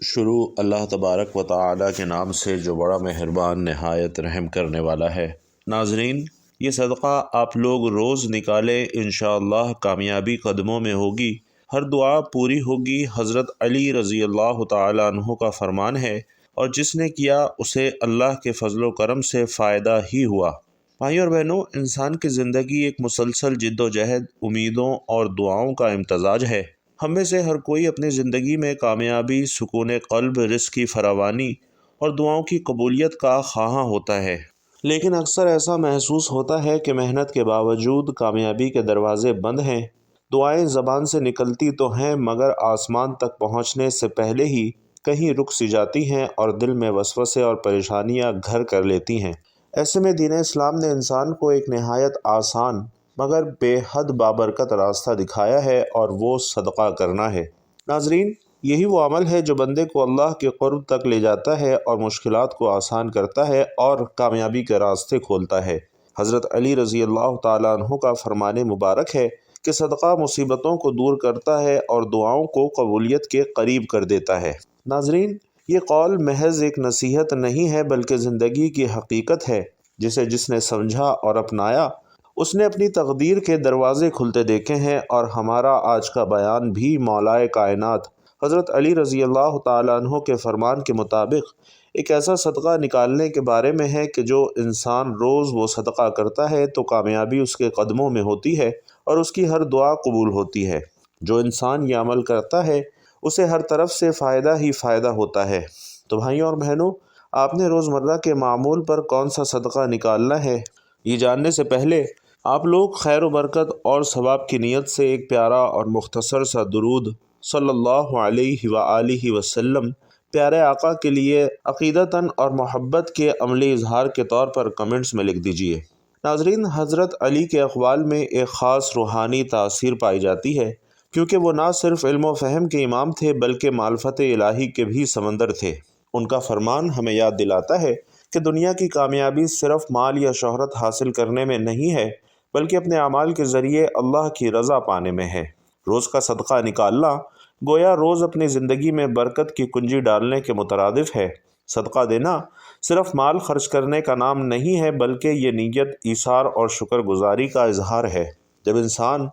شروع اللہ تبارک و تعالی کے نام سے جو بڑا مہربان نہایت رحم کرنے والا ہے۔ ناظرین، یہ صدقہ آپ لوگ روز نکالیں، انشاءاللہ کامیابی قدموں میں ہوگی، ہر دعا پوری ہوگی۔ حضرت علی رضی اللہ تعالی عنہ کا فرمان ہے، اور جس نے کیا اسے اللہ کے فضل و کرم سے فائدہ ہی ہوا۔ بھائیوں اور بہنوں، انسان کی زندگی ایک مسلسل جد و جہد، امیدوں اور دعاؤں کا امتزاج ہے۔ ہم میں سے ہر کوئی اپنی زندگی میں کامیابی، سکون قلب، رزق کی فراوانی اور دعاؤں کی قبولیت کا خواہاں ہوتا ہے، لیکن اکثر ایسا محسوس ہوتا ہے کہ محنت کے باوجود کامیابی کے دروازے بند ہیں۔ دعائیں زبان سے نکلتی تو ہیں، مگر آسمان تک پہنچنے سے پہلے ہی کہیں رک سی جاتی ہیں اور دل میں وسوسے اور پریشانیاں گھر کر لیتی ہیں۔ ایسے میں دین اسلام نے انسان کو ایک نہایت آسان مگر بے حد بابرکت راستہ دکھایا ہے، اور وہ صدقہ کرنا ہے۔ ناظرین، یہی وہ عمل ہے جو بندے کو اللہ کے قرب تک لے جاتا ہے اور مشکلات کو آسان کرتا ہے اور کامیابی کے راستے کھولتا ہے۔ حضرت علی رضی اللہ تعالیٰ عنہ کا فرمان مبارک ہے کہ صدقہ مصیبتوں کو دور کرتا ہے اور دعاؤں کو قبولیت کے قریب کر دیتا ہے۔ ناظرین، یہ قول محض ایک نصیحت نہیں ہے بلکہ زندگی کی حقیقت ہے، جسے جس نے سمجھا اور اپنایا اس نے اپنی تقدیر کے دروازے کھلتے دیکھے ہیں۔ اور ہمارا آج کا بیان بھی مولا کائنات حضرت علی رضی اللہ تعالیٰ عنہ کے فرمان کے مطابق ایک ایسا صدقہ نکالنے کے بارے میں ہے کہ جو انسان روز وہ صدقہ کرتا ہے تو کامیابی اس کے قدموں میں ہوتی ہے اور اس کی ہر دعا قبول ہوتی ہے۔ جو انسان یہ عمل کرتا ہے اسے ہر طرف سے فائدہ ہی فائدہ ہوتا ہے۔ تو بھائیوں اور بہنوں، آپ نے روزمرہ کے معمول پر کون سا صدقہ نکالنا ہے، یہ جاننے سے پہلے آپ لوگ خیر و برکت اور ثواب کی نیت سے ایک پیارا اور مختصر سا درود صلی اللہ علیہ وآلہ وسلم پیارے آقا کے لیے عقیدتاً اور محبت کے عملی اظہار کے طور پر کمنٹس میں لکھ دیجئے۔ ناظرین، حضرت علی کے اقوال میں ایک خاص روحانی تاثیر پائی جاتی ہے، کیونکہ وہ نہ صرف علم و فہم کے امام تھے بلکہ معرفت الہی کے بھی سمندر تھے۔ ان کا فرمان ہمیں یاد دلاتا ہے کہ دنیا کی کامیابی صرف مال یا شہرت حاصل کرنے میں نہیں ہے، بلکہ اپنے اعمال کے ذریعے اللہ کی رضا پانے میں ہے۔ روز کا صدقہ نکالنا گویا روز اپنی زندگی میں برکت کی کنجی ڈالنے کے مترادف ہے۔ صدقہ دینا صرف مال خرچ کرنے کا نام نہیں ہے، بلکہ یہ نیت، ایثار اور شکر گزاری کا اظہار ہے۔ جب انسان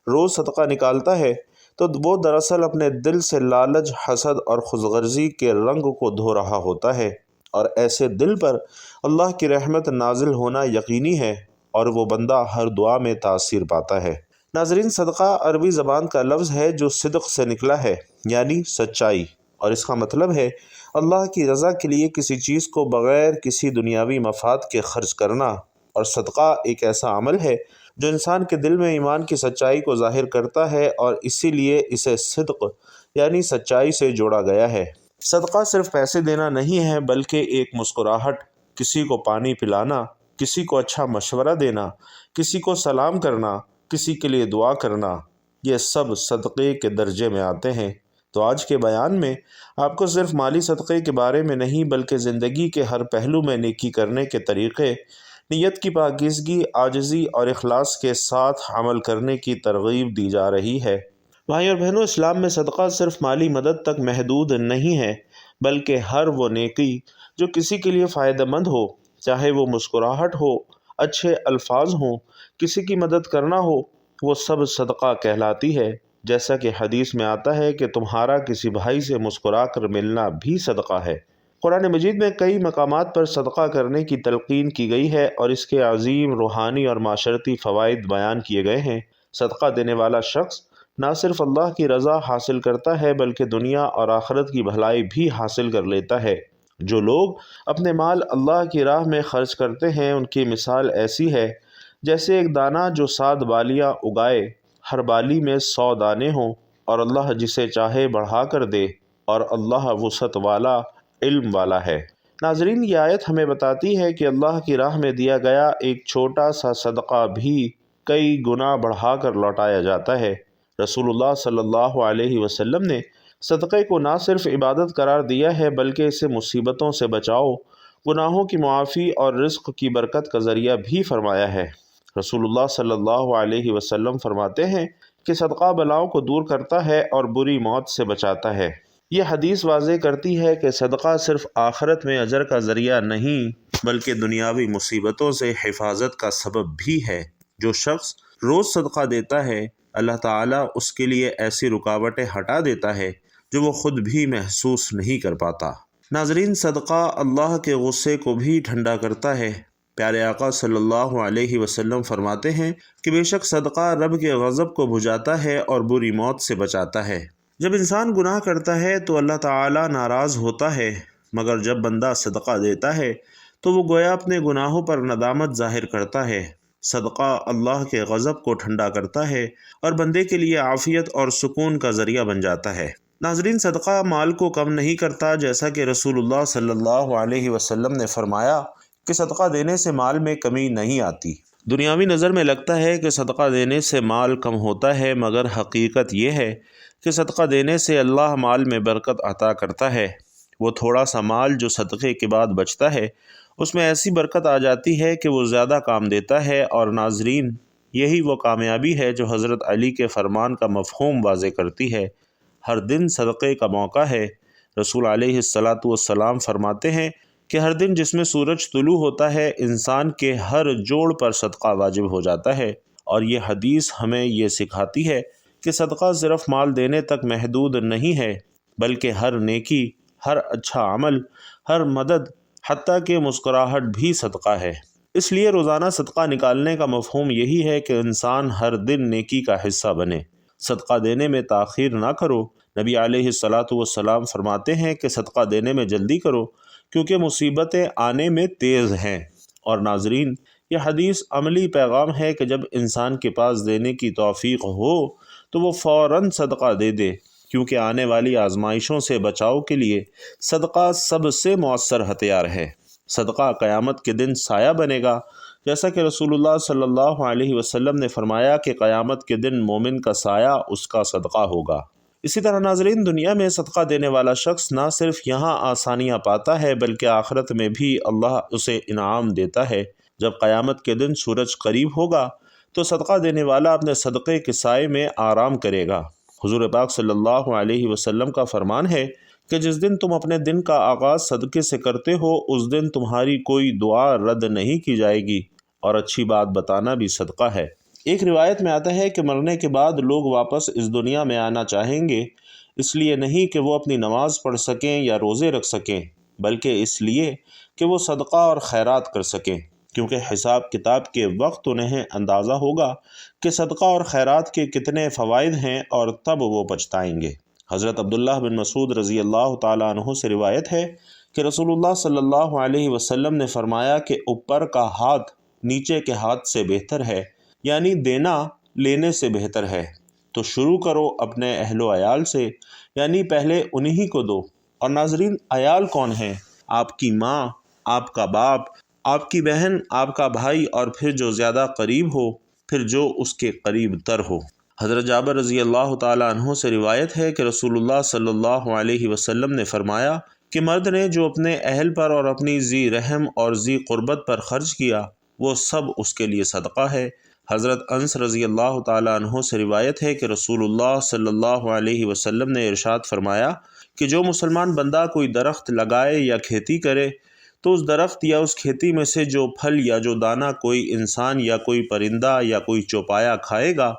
روز صدقہ نکالتا ہے تو وہ دراصل اپنے دل سے لالچ، حسد اور خودغرضی کے رنگ کو دھو رہا ہوتا ہے، اور ایسے دل پر اللہ کی رحمت نازل ہونا یقینی ہے اور وہ بندہ ہر دعا میں تاثیر پاتا ہے۔ ناظرین، صدقہ عربی زبان کا لفظ ہے جو صدق سے نکلا ہے، یعنی سچائی، اور اس کا مطلب ہے اللہ کی رضا کے لیے کسی چیز کو بغیر کسی دنیاوی مفاد کے خرچ کرنا۔ اور صدقہ ایک ایسا عمل ہے جو انسان کے دل میں ایمان کی سچائی کو ظاہر کرتا ہے، اور اسی لیے اسے صدق یعنی سچائی سے جوڑا گیا ہے۔ صدقہ صرف پیسے دینا نہیں ہے، بلکہ ایک مسکراہٹ، کسی کو پانی پلانا، کسی کو اچھا مشورہ دینا، کسی کو سلام کرنا، کسی کے لیے دعا کرنا، یہ سب صدقے کے درجے میں آتے ہیں۔ تو آج کے بیان میں آپ کو صرف مالی صدقے کے بارے میں نہیں بلکہ زندگی کے ہر پہلو میں نیکی کرنے کے طریقے، نیت کی پاکیزگی، عاجزی اور اخلاص کے ساتھ عمل کرنے کی ترغیب دی جا رہی ہے۔ بھائی اور بہنوں، اسلام میں صدقہ صرف مالی مدد تک محدود نہیں ہے، بلکہ ہر وہ نیکی جو کسی کے لیے فائدہ مند ہو، چاہے وہ مسکراہٹ ہو، اچھے الفاظ ہوں، کسی کی مدد کرنا ہو، وہ سب صدقہ کہلاتی ہے۔ جیسا کہ حدیث میں آتا ہے کہ تمہارا کسی بھائی سے مسکرا کر ملنا بھی صدقہ ہے۔ قرآن مجید میں کئی مقامات پر صدقہ کرنے کی تلقین کی گئی ہے اور اس کے عظیم روحانی اور معاشرتی فوائد بیان کیے گئے ہیں۔ صدقہ دینے والا شخص نہ صرف اللہ کی رضا حاصل کرتا ہے بلکہ دنیا اور آخرت کی بھلائی بھی حاصل کر لیتا ہے۔ جو لوگ اپنے مال اللہ کی راہ میں خرچ کرتے ہیں ان کی مثال ایسی ہے جیسے ایک دانہ جو 7 بالیاں اگائے، ہر بالی میں 100 دانے ہوں، اور اللہ جسے چاہے بڑھا کر دے، اور اللہ وسعت والا، علم والا ہے۔ ناظرین، یہ آیت ہمیں بتاتی ہے کہ اللہ کی راہ میں دیا گیا ایک چھوٹا سا صدقہ بھی کئی گنا بڑھا کر لوٹایا جاتا ہے۔ رسول اللہ صلی اللہ علیہ وسلم نے صدقے کو نہ صرف عبادت قرار دیا ہے بلکہ اسے مصیبتوں سے بچاؤ، گناہوں کی معافی اور رزق کی برکت کا ذریعہ بھی فرمایا ہے۔ رسول اللہ صلی اللہ علیہ وسلم فرماتے ہیں کہ صدقہ بلاؤں کو دور کرتا ہے اور بری موت سے بچاتا ہے۔ یہ حدیث واضح کرتی ہے کہ صدقہ صرف آخرت میں اجر کا ذریعہ نہیں بلکہ دنیاوی مصیبتوں سے حفاظت کا سبب بھی ہے۔ جو شخص روز صدقہ دیتا ہے اللہ تعالیٰ اس کے لیے ایسی رکاوٹیں ہٹا دیتا ہے جو وہ خود بھی محسوس نہیں کر پاتا۔ ناظرین، صدقہ اللہ کے غصے کو بھی ٹھنڈا کرتا ہے۔ پیارے آقا صلی اللہ علیہ وسلم فرماتے ہیں کہ بے شک صدقہ رب کے غضب کو بجھاتا ہے اور بری موت سے بچاتا ہے۔ جب انسان گناہ کرتا ہے تو اللہ تعالیٰ ناراض ہوتا ہے، مگر جب بندہ صدقہ دیتا ہے تو وہ گویا اپنے گناہوں پر ندامت ظاہر کرتا ہے۔ صدقہ اللہ کے غضب کو ٹھنڈا کرتا ہے اور بندے کے لیے عافیت اور سکون کا ذریعہ بن جاتا ہے۔ ناظرین، صدقہ مال کو کم نہیں کرتا، جیسا کہ رسول اللہ صلی اللہ علیہ وسلم نے فرمایا کہ صدقہ دینے سے مال میں کمی نہیں آتی۔ دنیاوی نظر میں لگتا ہے کہ صدقہ دینے سے مال کم ہوتا ہے، مگر حقیقت یہ ہے کہ صدقہ دینے سے اللہ مال میں برکت عطا کرتا ہے۔ وہ تھوڑا سا مال جو صدقے کے بعد بچتا ہے اس میں ایسی برکت آ جاتی ہے کہ وہ زیادہ کام دیتا ہے، اور ناظرین یہی وہ کامیابی ہے جو حضرت علی کے فرمان کا مفہوم واضح کرتی ہے۔ ہر دن صدقے کا موقع ہے۔ رسول علیہ الصلاۃ والسلام فرماتے ہیں کہ ہر دن جس میں سورج طلوع ہوتا ہے انسان کے ہر جوڑ پر صدقہ واجب ہو جاتا ہے، اور یہ حدیث ہمیں یہ سکھاتی ہے کہ صدقہ صرف مال دینے تک محدود نہیں ہے، بلکہ ہر نیکی، ہر اچھا عمل، ہر مدد، حتیٰ کہ مسکراہٹ بھی صدقہ ہے۔ اس لیے روزانہ صدقہ نکالنے کا مفہوم یہی ہے کہ انسان ہر دن نیکی کا حصہ بنے۔ صدقہ دینے میں تاخیر نہ کرو۔ نبی علیہ الصلاۃ والسلام فرماتے ہیں کہ صدقہ دینے میں جلدی کرو کیونکہ مصیبتیں آنے میں تیز ہیں۔ اور ناظرین، یہ حدیث عملی پیغام ہے کہ جب انسان کے پاس دینے کی توفیق ہو تو وہ فوراً صدقہ دے دے، کیونکہ آنے والی آزمائشوں سے بچاؤ کے لیے صدقہ سب سے مؤثر ہتھیار ہے۔ صدقہ قیامت کے دن سایہ بنے گا، جیسا کہ رسول اللہ صلی اللہ علیہ وسلم نے فرمایا کہ قیامت کے دن مومن کا سایہ اس کا صدقہ ہوگا۔ اسی طرح ناظرین، دنیا میں صدقہ دینے والا شخص نہ صرف یہاں آسانیاں پاتا ہے بلکہ آخرت میں بھی اللہ اسے انعام دیتا ہے۔ جب قیامت کے دن سورج قریب ہوگا تو صدقہ دینے والا اپنے صدقے کے سائے میں آرام کرے گا۔ حضور پاک صلی اللہ علیہ وسلم کا فرمان ہے کہ جس دن تم اپنے دن کا آغاز صدقے سے کرتے ہو اس دن تمہاری کوئی دعا رد نہیں کی جائے گی، اور اچھی بات بتانا بھی صدقہ ہے۔ ایک روایت میں آتا ہے کہ مرنے کے بعد لوگ واپس اس دنیا میں آنا چاہیں گے، اس لیے نہیں کہ وہ اپنی نماز پڑھ سکیں یا روزے رکھ سکیں، بلکہ اس لیے کہ وہ صدقہ اور خیرات کر سکیں، کیونکہ حساب کتاب کے وقت انہیں اندازہ ہوگا کہ صدقہ اور خیرات کے کتنے فوائد ہیں، اور تب وہ پچھتائیں گے۔ حضرت عبداللہ بن مسعود رضی اللہ تعالیٰ عنہ سے روایت ہے کہ رسول اللہ صلی اللہ علیہ وسلم نے فرمایا کہ اوپر کا ہاتھ نیچے کے ہاتھ سے بہتر ہے، یعنی دینا لینے سے بہتر ہے۔ تو شروع کرو اپنے اہل و عیال سے، یعنی پہلے انہی کو دو۔ اور ناظرین، عیال کون ہیں؟ آپ کی ماں، آپ کا باپ، آپ کی بہن، آپ کا بھائی، اور پھر جو زیادہ قریب ہو، پھر جو اس کے قریب تر ہو۔ حضرت جابر رضی اللہ تعالیٰ عنہ سے روایت ہے کہ رسول اللہ صلی اللہ علیہ وسلم نے فرمایا کہ مرد نے جو اپنے اہل پر اور اپنی ذی رحم اور ذی قربت پر خرچ کیا وہ سب اس کے لیے صدقہ ہے۔ حضرت انس رضی اللہ تعالیٰ عنہ سے روایت ہے کہ رسول اللہ صلی اللہ علیہ وسلم نے ارشاد فرمایا کہ جو مسلمان بندہ کوئی درخت لگائے یا کھیتی کرے تو اس درخت یا اس کھیتی میں سے جو پھل یا جو دانہ کوئی انسان یا کوئی پرندہ یا کوئی چوپایا کھائے گا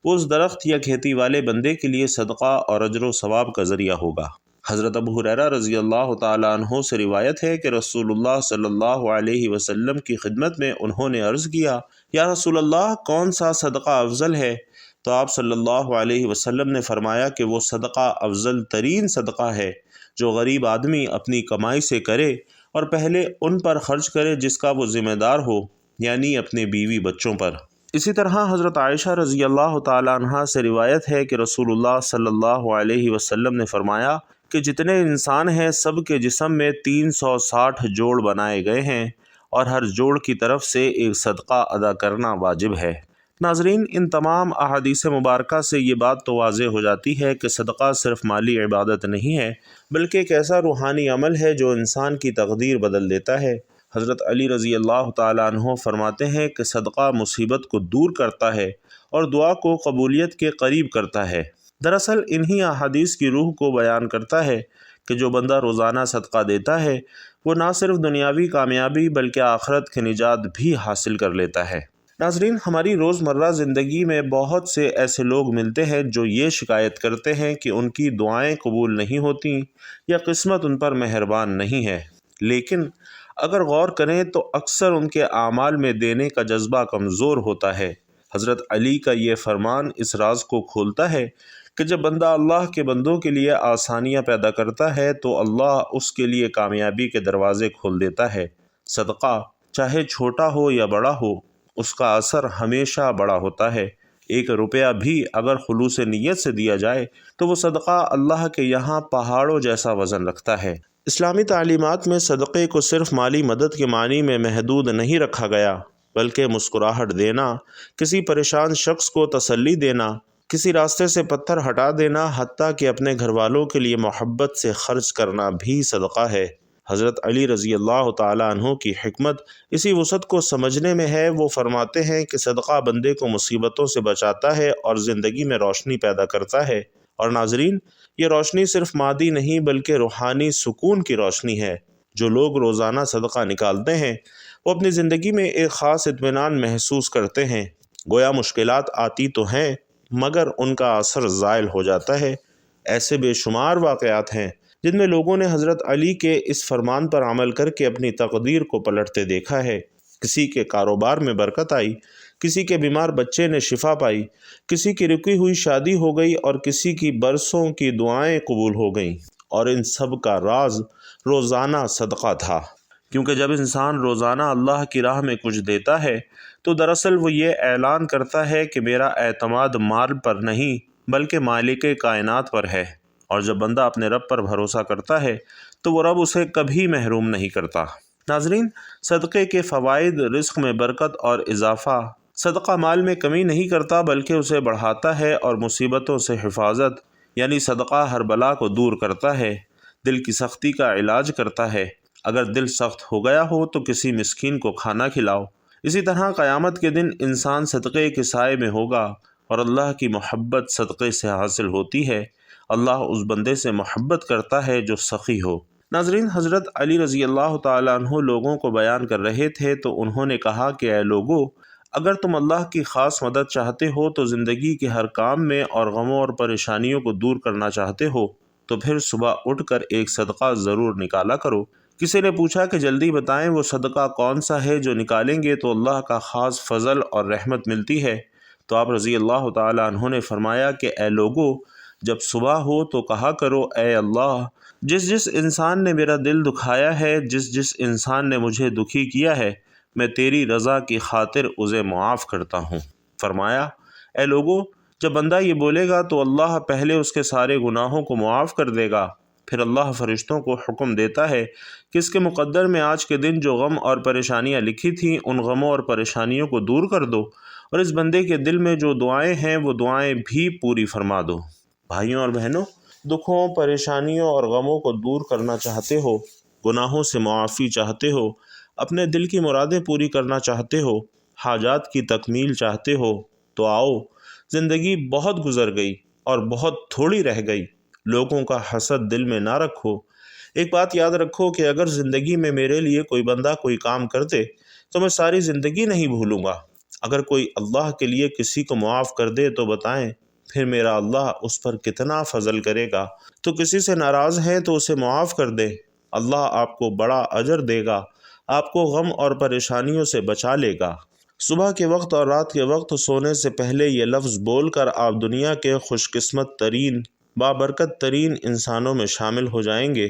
وہ اس درخت یا کھیتی والے بندے کے لیے صدقہ اور اجر و ثواب کا ذریعہ ہوگا۔ حضرت ابو ہریرہ رضی اللہ تعالیٰ عنہ سے روایت ہے کہ رسول اللہ صلی اللہ علیہ وسلم کی خدمت میں انہوں نے عرض کیا، یا رسول اللہ، کون سا صدقہ افضل ہے؟ تو آپ صلی اللہ علیہ وسلم نے فرمایا کہ وہ صدقہ افضل ترین صدقہ ہے جو غریب آدمی اپنی کمائی سے کرے اور پہلے ان پر خرچ کرے جس کا وہ ذمہ دار ہو، یعنی اپنے بیوی بچوں پر۔ اسی طرح حضرت عائشہ رضی اللہ تعالیٰ عنہا سے روایت ہے کہ رسول اللہ صلی اللہ علیہ وسلم نے فرمایا کہ جتنے انسان ہیں سب کے جسم میں 360 جوڑ بنائے گئے ہیں، اور ہر جوڑ کی طرف سے ایک صدقہ ادا کرنا واجب ہے۔ ناظرین، ان تمام احادیث مبارکہ سے یہ بات تو واضح ہو جاتی ہے کہ صدقہ صرف مالی عبادت نہیں ہے بلکہ ایک ایسا روحانی عمل ہے جو انسان کی تقدیر بدل دیتا ہے۔ حضرت علی رضی اللہ تعالیٰ عنہ فرماتے ہیں کہ صدقہ مصیبت کو دور کرتا ہے اور دعا کو قبولیت کے قریب کرتا ہے۔ دراصل انہی احادیث کی روح کو بیان کرتا ہے کہ جو بندہ روزانہ صدقہ دیتا ہے وہ نہ صرف دنیاوی کامیابی بلکہ آخرت کی نجات بھی حاصل کر لیتا ہے۔ ناظرین، ہماری روزمرہ زندگی میں بہت سے ایسے لوگ ملتے ہیں جو یہ شکایت کرتے ہیں کہ ان کی دعائیں قبول نہیں ہوتی یا قسمت ان پر مہربان نہیں ہے، لیکن اگر غور کریں تو اکثر ان کے اعمال میں دینے کا جذبہ کمزور ہوتا ہے۔ حضرت علی کا یہ فرمان اس راز کو کھولتا ہے کہ جب بندہ اللہ کے بندوں کے لیے آسانیاں پیدا کرتا ہے تو اللہ اس کے لیے کامیابی کے دروازے کھول دیتا ہے۔ صدقہ چاہے چھوٹا ہو یا بڑا ہو، اس کا اثر ہمیشہ بڑا ہوتا ہے۔ 1 روپیہ بھی اگر خلوص نیت سے دیا جائے تو وہ صدقہ اللہ کے یہاں پہاڑوں جیسا وزن رکھتا ہے۔ اسلامی تعلیمات میں صدقے کو صرف مالی مدد کے معنی میں محدود نہیں رکھا گیا، بلکہ مسکراہٹ دینا، کسی پریشان شخص کو تسلی دینا، کسی راستے سے پتھر ہٹا دینا، حتیٰ کہ اپنے گھر والوں کے لیے محبت سے خرچ کرنا بھی صدقہ ہے۔ حضرت علی رضی اللہ تعالیٰ عنہ کی حکمت اسی وسعت کو سمجھنے میں ہے۔ وہ فرماتے ہیں کہ صدقہ بندے کو مصیبتوں سے بچاتا ہے اور زندگی میں روشنی پیدا کرتا ہے، اور ناظرین، یہ روشنی صرف مادی نہیں بلکہ روحانی سکون کی روشنی ہے۔ جو لوگ روزانہ صدقہ نکالتے ہیں وہ اپنی زندگی میں ایک خاص اطمینان محسوس کرتے ہیں۔ گویا مشکلات آتی تو ہیں مگر ان کا اثر زائل ہو جاتا ہے۔ ایسے بے شمار واقعات ہیں جن میں لوگوں نے حضرت علی کے اس فرمان پر عمل کر کے اپنی تقدیر کو پلٹتے دیکھا ہے۔ کسی کے کاروبار میں برکت آئی، کسی کے بیمار بچے نے شفا پائی، کسی کی رکی ہوئی شادی ہو گئی اور کسی کی برسوں کی دعائیں قبول ہو گئیں، اور ان سب کا راز روزانہ صدقہ تھا۔ کیونکہ جب انسان روزانہ اللہ کی راہ میں کچھ دیتا ہے تو دراصل وہ یہ اعلان کرتا ہے کہ میرا اعتماد مال پر نہیں بلکہ مالک کائنات پر ہے، اور جب بندہ اپنے رب پر بھروسہ کرتا ہے تو وہ رب اسے کبھی محروم نہیں کرتا۔ ناظرین، صدقے کے فوائد: رزق میں برکت اور اضافہ۔ صدقہ مال میں کمی نہیں کرتا بلکہ اسے بڑھاتا ہے اور مصیبتوں سے حفاظت، یعنی صدقہ ہر بلا کو دور کرتا ہے، دل کی سختی کا علاج کرتا ہے۔ اگر دل سخت ہو گیا ہو تو کسی مسکین کو کھانا کھلاؤ۔ اسی طرح قیامت کے دن انسان صدقے کے سائے میں ہوگا، اور اللہ کی محبت صدقے سے حاصل ہوتی ہے۔ اللہ اس بندے سے محبت کرتا ہے جو سخی ہو۔ ناظرین، حضرت علی رضی اللہ تعالیٰ عنہ لوگوں کو بیان کر رہے تھے تو انہوں نے کہا کہ اے لوگو، اگر تم اللہ کی خاص مدد چاہتے ہو تو زندگی کے ہر کام میں اور غموں اور پریشانیوں کو دور کرنا چاہتے ہو تو پھر صبح اٹھ کر ایک صدقہ ضرور نکالا کرو۔ کسی نے پوچھا کہ جلدی بتائیں وہ صدقہ کون سا ہے جو نکالیں گے تو اللہ کا خاص فضل اور رحمت ملتی ہے؟ تو آپ رضی اللہ تعالیٰ عنہ نے فرمایا کہ اے لوگو، جب صبح ہو تو کہا کرو اے اللہ، جس انسان نے میرا دل دکھایا ہے، جس انسان نے مجھے دکھی کیا ہے، میں تیری رضا کی خاطر اسے معاف کرتا ہوں۔ فرمایا اے لوگو، جب بندہ یہ بولے گا تو اللہ پہلے اس کے سارے گناہوں کو معاف کر دے گا، پھر اللہ فرشتوں کو حکم دیتا ہے کہ اس کے مقدر میں آج کے دن جو غم اور پریشانیاں لکھی تھیں ان غموں اور پریشانیوں کو دور کر دو، اور اس بندے کے دل میں جو دعائیں ہیں وہ دعائیں بھی پوری فرما دو۔ بھائیوں اور بہنوں، دکھوں، پریشانیوں اور غموں کو دور کرنا چاہتے ہو، گناہوں سے معافی چاہتے ہو، اپنے دل کی مرادیں پوری کرنا چاہتے ہو، حاجات کی تکمیل چاہتے ہو، تو آؤ، زندگی بہت گزر گئی اور بہت تھوڑی رہ گئی۔ لوگوں کا حسد دل میں نہ رکھو۔ ایک بات یاد رکھو کہ اگر زندگی میں میرے لیے کوئی بندہ کوئی کام کر دے تو میں ساری زندگی نہیں بھولوں گا۔ اگر کوئی اللہ کے لیے کسی کو معاف کر دے تو بتائیں پھر میرا اللہ اس پر کتنا فضل کرے گا۔ تو کسی سے ناراض ہیں تو اسے معاف کر دیں، اللہ آپ کو بڑا اجر دے گا، آپ کو غم اور پریشانیوں سے بچا لے گا۔ صبح کے وقت اور رات کے وقت سونے سے پہلے یہ لفظ بول کر آپ دنیا کے خوش قسمت ترین، بابرکت ترین انسانوں میں شامل ہو جائیں گے۔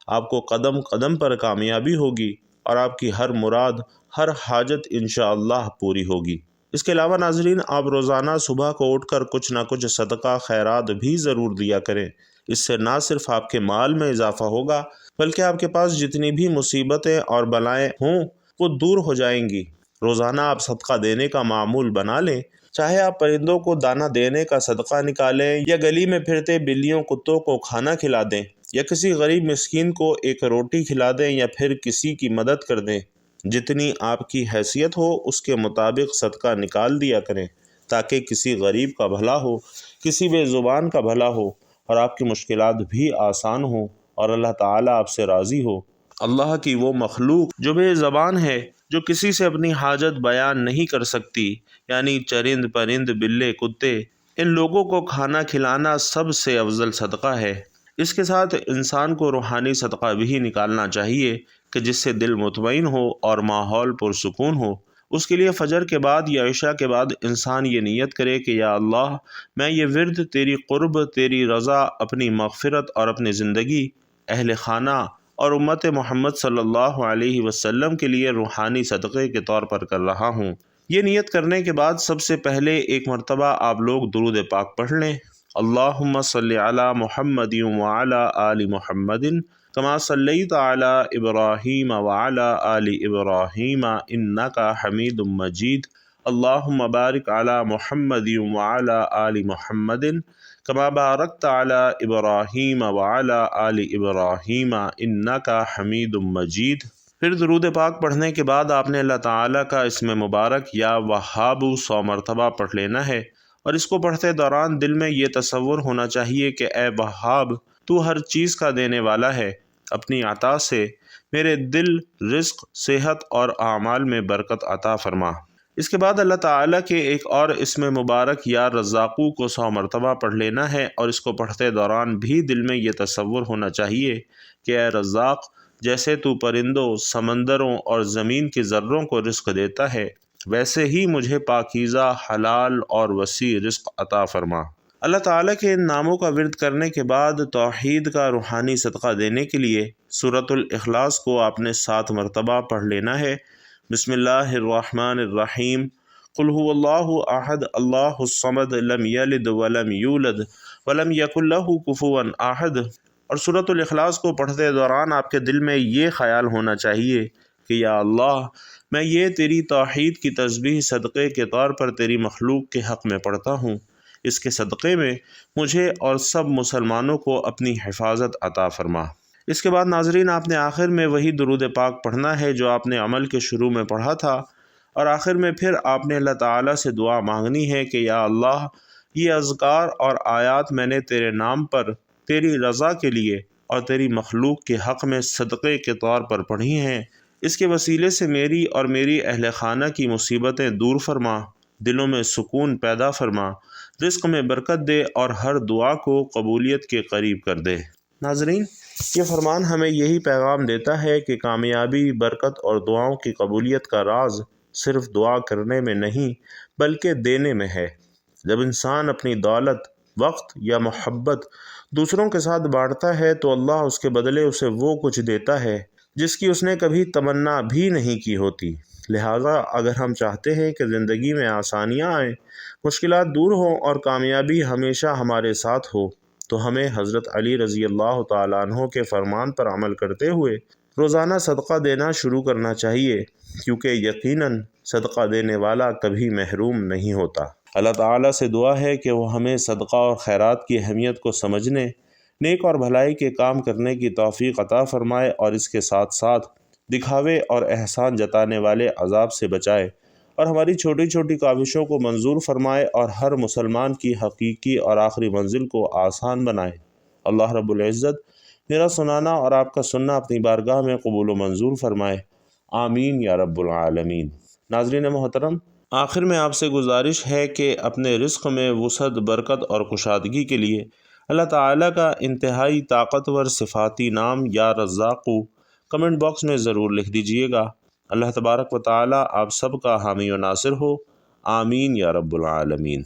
آپ کو قدم قدم پر کامیابی ہوگی اور آپ کی ہر مراد، ہر حاجت انشاءاللہ پوری ہوگی۔ اس کے علاوہ ناظرین، آپ روزانہ صبح کو اٹھ کر کچھ نہ کچھ صدقہ خیرات بھی ضرور دیا کریں۔ اس سے نہ صرف آپ کے مال میں اضافہ ہوگا بلکہ آپ کے پاس جتنی بھی مصیبتیں اور بلائیں ہوں وہ دور ہو جائیں گی۔ روزانہ آپ صدقہ دینے کا معمول بنا لیں، چاہے آپ پرندوں کو دانہ دینے کا صدقہ نکالیں یا گلی میں پھرتے بلیوں کتوں کو کھانا کھلا دیں یا کسی غریب مسکین کو ایک روٹی کھلا دیں یا پھر کسی کی مدد کر دیں۔ جتنی آپ کی حیثیت ہو اس کے مطابق صدقہ نکال دیا کریں تاکہ کسی غریب کا بھلا ہو، کسی بے زبان کا بھلا ہو اور آپ کی مشکلات بھی آسان ہوں اور اللہ تعالیٰ آپ سے راضی ہو۔ اللہ کی وہ مخلوق جو بے زبان ہے، جو کسی سے اپنی حاجت بیان نہیں کر سکتی، یعنی چرند پرند بلے کتے، ان لوگوں کو کھانا کھلانا سب سے افضل صدقہ ہے۔ اس کے ساتھ انسان کو روحانی صدقہ بھی نکالنا چاہیے کہ جس سے دل مطمئن ہو اور ماحول پرسکون ہو۔ اس کے لیے فجر کے بعد یا عشاء کے بعد انسان یہ نیت کرے کہ یا اللہ، میں یہ ورد تیری قرب، تیری رضا، اپنی مغفرت اور اپنی زندگی، اہل خانہ اور امت محمد صلی اللہ علیہ وسلم کے لیے روحانی صدقے کے طور پر کر رہا ہوں۔ یہ نیت کرنے کے بعد سب سے پہلے ایک مرتبہ آپ لوگ درود پاک پڑھ لیں۔ اللہم صلی علی محمد وعلی آل محمد کما صلیت علی ابراہیم وعلی آل ابراہیم انک حمید مجید۔ اللہم بارک علی محمد وعلی آل محمد کما بارکت علی ابراہیم وعلی آل ابراہیم انک حمید مجید۔ پھر درود پاک پڑھنے کے بعد آپ نے اللہ تعالیٰ کا اسم مبارک یا وہاب 100 مرتبہ پڑھ لینا ہے، اور اس کو پڑھتے دوران دل میں یہ تصور ہونا چاہیے کہ اے وہاب، تو ہر چیز کا دینے والا ہے، اپنی عطا سے میرے دل، رزق، صحت اور اعمال میں برکت عطا فرما۔ اس کے بعد اللہ تعالیٰ کے ایک اور اسم مبارک یا رزاقو کو 100 مرتبہ پڑھ لینا ہے، اور اس کو پڑھتے دوران بھی دل میں یہ تصور ہونا چاہیے کہ اے رزاق، جیسے تو پرندوں، سمندروں اور زمین کی ذروں کو رزق دیتا ہے، ویسے ہی مجھے پاکیزہ، حلال اور وسیع رزق عطا فرما۔ اللہ تعالیٰ کے ان ناموں کا ورد کرنے کے بعد توحید کا روحانی صدقہ دینے کے لیے سورۃ الاخلاص کو آپ نے 7 مرتبہ پڑھ لینا ہے۔ بسم اللہ الرحمن الرحیم، قل هو اللہ احد اللہ الصمد لم یلد ولم یولد ولم یکن لہ کفوا احد۔ اور سورۃ الاخلاص کو پڑھتے دوران آپ کے دل میں یہ خیال ہونا چاہیے کہ یا اللہ، میں یہ تیری توحید کی تسبیح صدقے کے طور پر تیری مخلوق کے حق میں پڑھتا ہوں، اس کے صدقے میں مجھے اور سب مسلمانوں کو اپنی حفاظت عطا فرما۔ اس کے بعد ناظرین، آپ نے آخر میں وہی درود پاک پڑھنا ہے جو آپ نے عمل کے شروع میں پڑھا تھا، اور آخر میں پھر آپ نے اللہ تعالیٰ سے دعا مانگنی ہے کہ یا اللہ، یہ اذکار اور آیات میں نے تیرے نام پر، تیری رضا کے لیے اور تیری مخلوق کے حق میں صدقے کے طور پر پڑھی ہیں، اس کے وسیلے سے میری اور میری اہل خانہ کی مصیبتیں دور فرما، دلوں میں سکون پیدا فرما، رزق میں برکت دے اور ہر دعا کو قبولیت کے قریب کر دے۔ ناظرین، یہ فرمان ہمیں یہی پیغام دیتا ہے کہ کامیابی، برکت اور دعاؤں کی قبولیت کا راز صرف دعا کرنے میں نہیں بلکہ دینے میں ہے۔ جب انسان اپنی دولت، وقت یا محبت دوسروں کے ساتھ بانٹتا ہے تو اللہ اس کے بدلے اسے وہ کچھ دیتا ہے جس کی اس نے کبھی تمنا بھی نہیں کی ہوتی۔ لہٰذا اگر ہم چاہتے ہیں کہ زندگی میں آسانیاں آئیں، مشکلات دور ہوں اور کامیابی ہمیشہ ہمارے ساتھ ہو، تو ہمیں حضرت علی رضی اللہ تعالیٰ عنہ کے فرمان پر عمل کرتے ہوئے روزانہ صدقہ دینا شروع کرنا چاہیے، کیونکہ یقیناً صدقہ دینے والا کبھی محروم نہیں ہوتا۔ اللہ تعالیٰ سے دعا ہے کہ وہ ہمیں صدقہ اور خیرات کی اہمیت کو سمجھنے، نیک اور بھلائی کے کام کرنے کی توفیق عطا فرمائے، اور اس کے ساتھ ساتھ دکھاوے اور احسان جتانے والے عذاب سے بچائے، اور ہماری چھوٹی چھوٹی کاوشوں کو منظور فرمائے اور ہر مسلمان کی حقیقی اور آخری منزل کو آسان بنائے۔ اللہ رب العزت میرا سنانا اور آپ کا سننا اپنی بارگاہ میں قبول و منظور فرمائے، آمین یا رب العالمین۔ ناظرین محترم، آخر میں آپ سے گزارش ہے کہ اپنے رزق میں وسعت، برکت اور کشادگی کے لیے اللہ تعالیٰ کا انتہائی طاقتور صفاتی نام یا رزاقو کمنٹ باکس میں ضرور لکھ دیجئے گا۔ اللہ تبارک و تعالیٰ آپ سب کا حامی و ناصر ہو، آمین یا رب العالمین۔